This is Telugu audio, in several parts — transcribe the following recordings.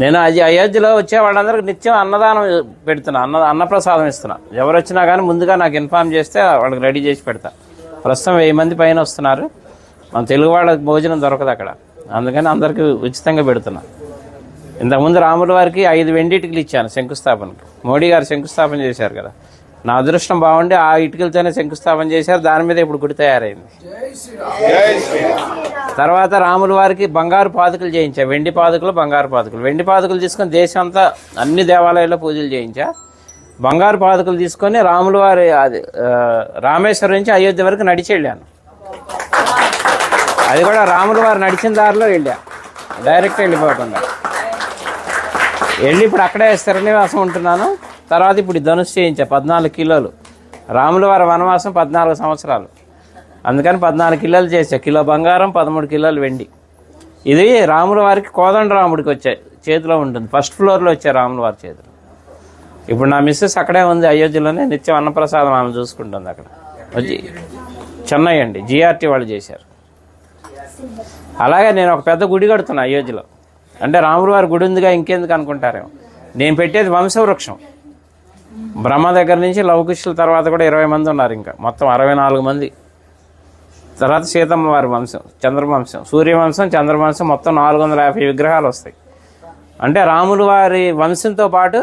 నేను అయోధ్యలో వచ్చే వాళ్ళందరికీ నిత్యం అన్నదానం పెడుతున్నా, అన్నప్రసాదం ఇస్తున్నా. ఎవరు వచ్చినా కానీ ముందుగా నాకు ఇన్ఫార్మ్ చేస్తే వాళ్ళకి రెడీ చేసి పెడతా. ప్రస్తుతం 1000 మంది పైన వస్తున్నారు. మన తెలుగు వాళ్ళకి భోజనం దొరకదు అక్కడ, అందుకని అందరికీ ఉచితంగా పెడుతున్నా. ఇంతకుముందు రాముల వారికి 5 వెండి ఇటుకలు ఇచ్చాను శంకుస్థాపనకి. మోడీ గారు శంకుస్థాపన చేశారు కదా, నా అదృష్టం బాగుండి ఆ ఇటుకలతోనే శంకుస్థాపన చేశారు. దాని మీద ఇప్పుడు గుడి తయారైంది. తర్వాత రాముల వారికి బంగారు పాదుకలు చేయించా, వెండి పాదుకలు, బంగారు పాదుకలు. వెండి పాదుకలు తీసుకొని దేశం అంతా అన్ని దేవాలయాల్లో పూజలు చేయించా. బంగారు పాదుకలు తీసుకొని రాముల వారి రామేశ్వరం నుంచి అయోధ్య వరకు నడిచి వెళ్ళాను. అది కూడా రాముల వారు నడిచిన దారిలో వెళ్ళా, డైరెక్ట్ వెళ్ళిపోకుండా వెళ్ళి ఇప్పుడు అక్కడే స్థిరనివాసం ఉంటున్నాను. తర్వాత ఇప్పుడు ధనుసు చేయించా 14 కిలోలు. రాముల వారి వనవాసం 14 సంవత్సరాలు, అందుకని 14 కిలోలు చేసా. కిలో బంగారం, 13 కిలోలు వెండి. ఇది రాముల వారికి కోదండరాముడికి వచ్చే చేతిలో ఉంటుంది, ఫస్ట్ ఫ్లోర్లో వచ్చే రాముల వారి చేతిలో. ఇప్పుడు నా మిస్సెస్ అక్కడే ఉంది అయోధ్యలోనే, నిత్యం అన్నప్రసాదం ఆమె చూసుకుంటుంది అక్కడ. వచ్చి చెన్నై అండి, జిఆర్టీ వాళ్ళు చేశారు. అలాగే నేను ఒక పెద్ద గుడి కడుతున్నా అయోధ్యలో. అంటే రాముల వారి గుడి ఉందిగా ఇంకెందుకు అనుకుంటారేమో. నేను పెట్టేది వంశవృక్షం. బ్రహ్మ దగ్గర నుంచి లవకుశుల తర్వాత కూడా 20 మంది ఉన్నారు, ఇంకా మొత్తం 64 మంది. తర్వాత సీతమ్మ వారి వంశం, చంద్రవంశం, సూర్యవంశం, చంద్రవంశం, మొత్తం 450 విగ్రహాలు వస్తాయి. అంటే రాముల వారి వంశంతో పాటు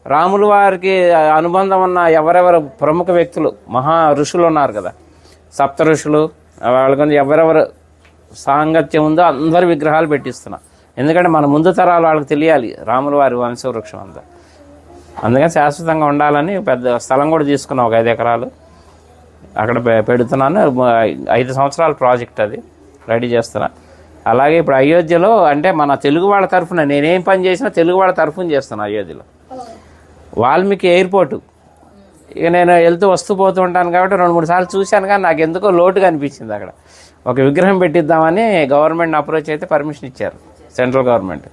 రాముల వారికి అనుబంధం ఉన్న ఎవరెవరు ప్రముఖ వ్యక్తులు, మహా ఋషులు ఉన్నారు కదా, 7 ఋషులు, వాళ్ళకి ఎవరెవరు సాంగత్యం ఉందో అందరి విగ్రహాలు పెట్టిస్తున్నా. ఎందుకంటే మన ముందు తరాలు వాళ్ళకి తెలియాలి రాముల వారి వంశవృక్షం అంతా. అందుకని శాశ్వతంగా ఉండాలని పెద్ద స్థలం కూడా తీసుకున్నాం, ఒక 5 ఎకరాలు. అక్కడ పెడుతున్నాను. 5 సంవత్సరాల ప్రాజెక్ట్, అది రెడీ చేస్తున్నా. అలాగే ఇప్పుడు అయోధ్యలో అంటే మన తెలుగు వాళ్ళ తరఫున నేనేం పని చేసినా తెలుగు వాళ్ళ తరఫున చేస్తాను. అయోధ్యలో వాల్మీకి ఎయిర్పోర్టు, ఇక నేను వెళ్తూ వస్తూ పోతూ ఉంటాను కాబట్టి 2-3 సార్లు చూశాను, కానీ నాకు ఎందుకో లోటుగా అనిపించింది. అక్కడ ఒక విగ్రహం పెట్టిద్దామని గవర్నమెంట్ అప్రోచ్ అయితే పర్మిషన్ ఇచ్చారు, సెంట్రల్ గవర్నమెంట్.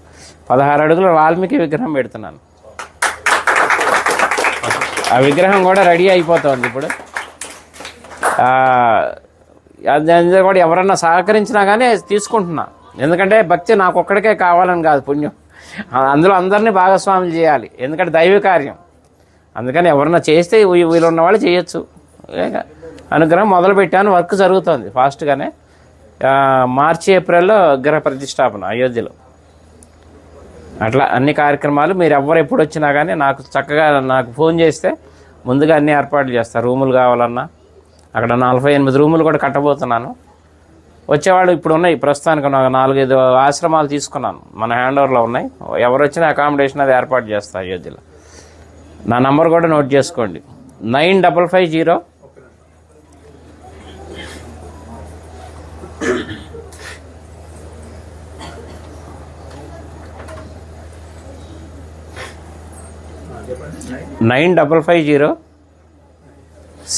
16 అడుగుల వాల్మీకి విగ్రహం పెడుతున్నాను. ఆ విగ్రహం కూడా రెడీ అయిపోతుంది ఇప్పుడు. అది కూడా ఎవరన్నా సహకరించినా కానీ తీసుకుంటున్నా. ఎందుకంటే భక్తి నాకు ఒక్కడికే కావాలని కాదు, పుణ్యం అందులో అందరినీ భాగస్వాములు చేయాలి. ఎందుకంటే దైవ కార్యం, అందుకని ఎవరన్నా చేస్తే వీళ్ళు ఉన్న వాళ్ళు చేయొచ్చు. అనుగ్రహం మొదలుపెట్టాను, వర్క్ జరుగుతుంది ఫాస్ట్గానే. మార్చి ఏప్రిల్లో విగ్రహ ప్రతిష్టాపన అయోధ్యలో. అట్లా అన్ని కార్యక్రమాలు మీరు ఎవరు ఎప్పుడు వచ్చినా కానీ నాకు చక్కగా నాకు ఫోన్ చేస్తే ముందుగా అన్ని ఏర్పాట్లు చేస్తారు. రూములు కావాలన్నా అక్కడ 48 రూములు కూడా కట్టబోతున్నాను. వచ్చేవాళ్ళు ఇప్పుడు ఉన్నాయి, ప్రస్తుతానికి 4-5 ఆశ్రమాలు తీసుకున్నాను, మన హ్యాండ్ ఓవర్లో ఉన్నాయి. ఎవరు వచ్చినా అకామిడేషన్ అది ఏర్పాటు చేస్తారు అయోధ్యలో. నా నంబర్ కూడా నోట్ చేసుకోండి, 9550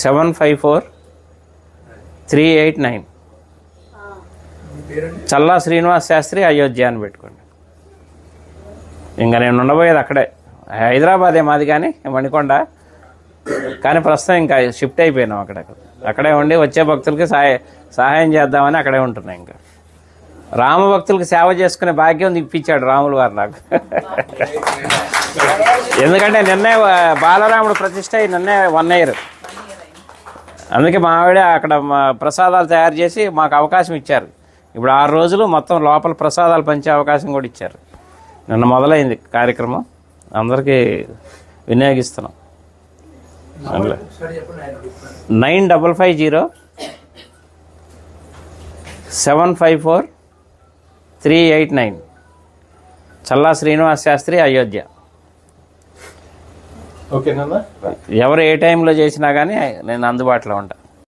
754-389. చల్లా శ్రీనివాస్ శాస్త్రి అయోధ్య అని పెట్టుకోండి. ఇంకా నేను ఉండబోయేది అక్కడే, హైదరాబాదే మాది కానీ మణికొండ, కానీ ప్రస్తుతం ఇంకా షిఫ్ట్ అయిపోయినాం అక్కడే ఉండి వచ్చే భక్తులకి సహాయం చేద్దామని అక్కడే ఉంటున్నాయి. ఇంకా రామ భక్తులకి సేవ చేసుకునే భాగ్యం ఇప్పించాడు రాముల వారు నాకు. ఎందుకంటే నిన్నే బాలరాముడు ప్రతిష్ట అయ్యి నిన్నే 1 year. అందుకే మా ఆవిడ అక్కడ ప్రసాదాలు తయారు చేసి మాకు అవకాశం ఇచ్చారు. ఇప్పుడు 6 రోజులు మొత్తం లోపల ప్రసాదాలు పంచే అవకాశం కూడా ఇచ్చారు. నిన్న మొదలైంది కార్యక్రమం, అందరికీ వినియోగిస్తున్నాం. 9550-754-389. చల్లా శ్రీనివాస్ శాస్త్రి అయోధ్య. ఓకేనా? ఎవరు ఏ టైంలో చేసినా కానీ నేను అందుబాటులో ఉంటాను.